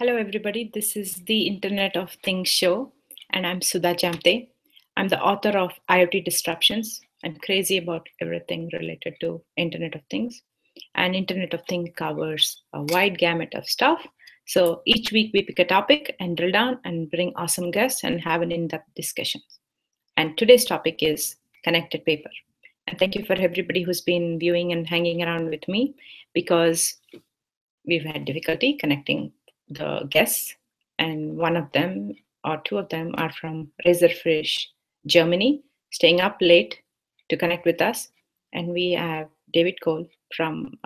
Hello, everybody. This is the Internet of Things show, and I'm Sudha Jamthe. I'm the author of IoT Disruptions. I'm crazy about everything related to Internet of Things. And Internet of Things covers a wide gamut of stuff. So each week we pick a topic and drill down and bring awesome guests and have an in-depth discussion. And today's topic is connected paper. And thank you for everybody who's been viewing and hanging around with me because we've had difficulty connecting the guests, and one of them or two of them are from Razorfish, Germany, staying up late to connect with us. And we have David Cole from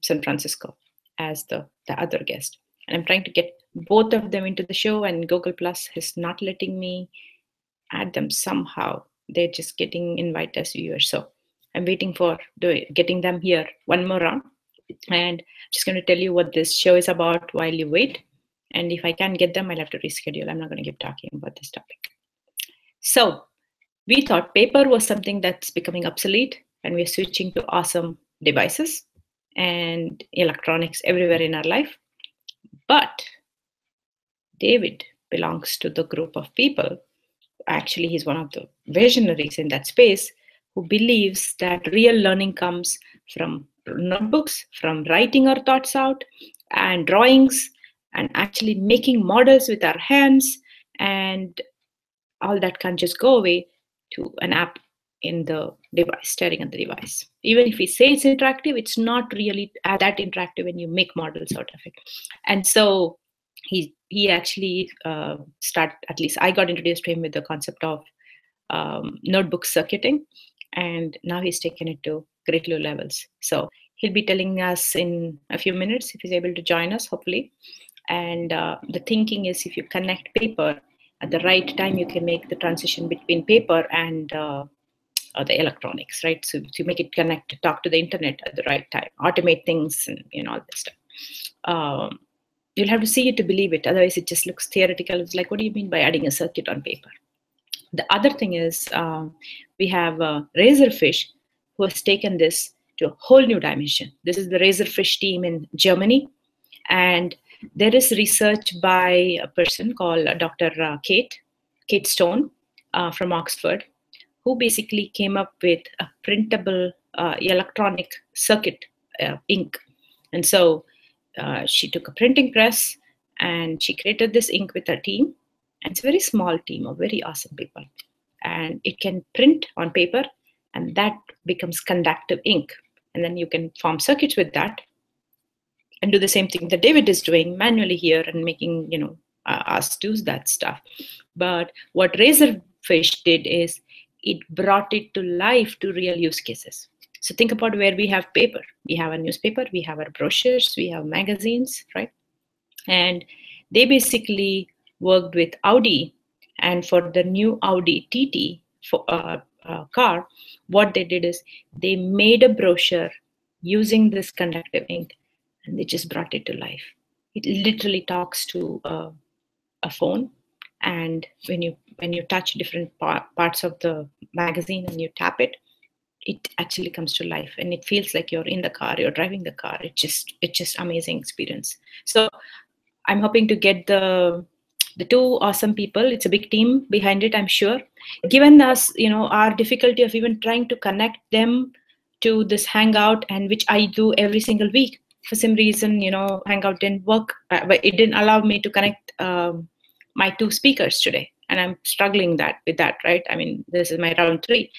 San Francisco as the other guest. And I'm trying to get both of them into the show, and Google Plus is not letting me add them somehow. They're just getting invite as viewers. So I'm waiting for getting them here one more round. And I'm just going to tell you what this show is about while you wait. And if I can't get them, I'll have to reschedule. I'm not going to keep talking about this topic. So we thought paper was something that's becoming obsolete, and we're switching to awesome devices and electronics everywhere in our life. But David belongs to the group of people. Actually, he's one of the visionaries in that space who believes that real learning comes from notebooks, from writing our thoughts out and drawings and actually making models with our hands, and all that can just go away to an app in the device, staring at the device. Even if we say it's interactive, it's not really that interactive when you make models out of it. And so he actually at least I got introduced to him with the concept of notebook circuiting, and now he's taken it to great low levels. So he'll be telling us in a few minutes if he's able to join us, hopefully. And the thinking is, if you connect paper at the right time, you can make the transition between paper and the electronics, right? So to make it connect, talk to the internet at the right time, automate things, and all this stuff. You'll have to see it to believe it. Otherwise, it just looks theoretical. It's like, what do you mean by adding a circuit on paper? The other thing is we have Razorfish, who has taken this to a whole new dimension. This is the Razorfish team in Germany. And there is research by a person called Dr. Kate Stone from Oxford, who basically came up with a printable electronic circuit ink. And so she took a printing press and she created this ink with her team. And it's a very small team of very awesome people. And it can print on paper, and that becomes conductive ink. And then you can form circuits with that and do the same thing that David is doing manually here and making, us do that stuff. But what Razorfish did is it brought it to life to real use cases. So think about where we have paper. We have a newspaper, we have our brochures, we have magazines, right? And they basically worked with Audi, and for the new Audi TT car, what they did is they made a brochure using this conductive ink, and they just brought it to life. It literally talks to a phone, and when you touch different parts of the magazine and you tap it, it actually comes to life, and it feels like you're in the car, you're driving the car. It's just amazing experience. So I'm hoping to get the two awesome people. It's a big team behind it, I'm sure. Given us, our difficulty of even trying to connect them to this Hangout, and which I do every single week. For some reason, Hangout didn't work, but it didn't allow me to connect my two speakers today. And I'm struggling with that, right? I mean, this is my round 3.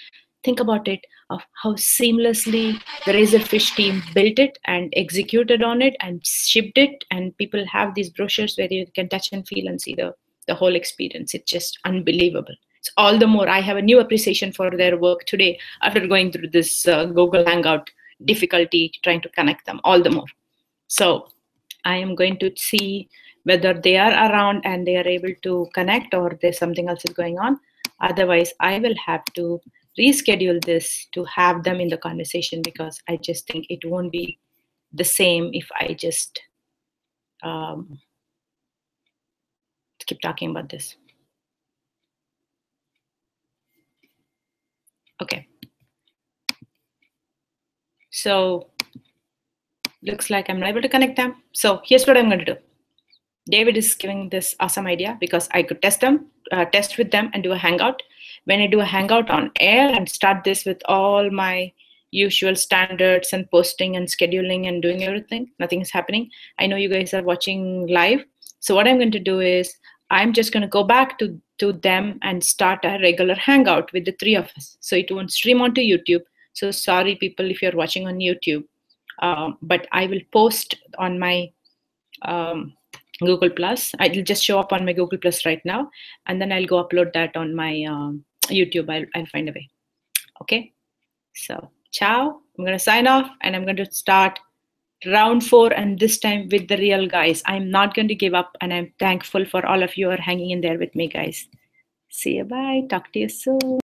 Think about it, of how seamlessly the Razorfish team built it and executed on it and shipped it, and people have these brochures where you can touch and feel and see the whole experience. It's just unbelievable. So all the more, I have a new appreciation for their work today after going through this Google Hangout difficulty trying to connect them, all the more. So I am going to see whether they are around and they are able to connect, or there's something else is going on. Otherwise, I will have to reschedule this to have them in the conversation, because I just think it won't be the same if I just keep talking about this. Okay. So looks like I'm not able to connect them. So here's what I'm going to do. David is giving this awesome idea because I could test with them and do a hangout. When I do a hangout on air and start this with all my usual standards and posting and scheduling and doing everything, nothing is happening. I know you guys are watching live. So what I'm going to do is I'm just going to go back to them and start a regular hangout with the three of us. So it won't stream onto YouTube. So sorry, people, if you're watching on YouTube. But I will post on my Google Plus. It'll just show up on my Google Plus right now, and then I'll go upload that on my YouTube. I'll find a way. Okay. So ciao. I'm gonna sign off, and I'm going to start round 4, and this time with the real guys. I'm not going to give up, and I'm thankful for all of you who are hanging in there with me, guys. See you. Bye. Talk to you soon.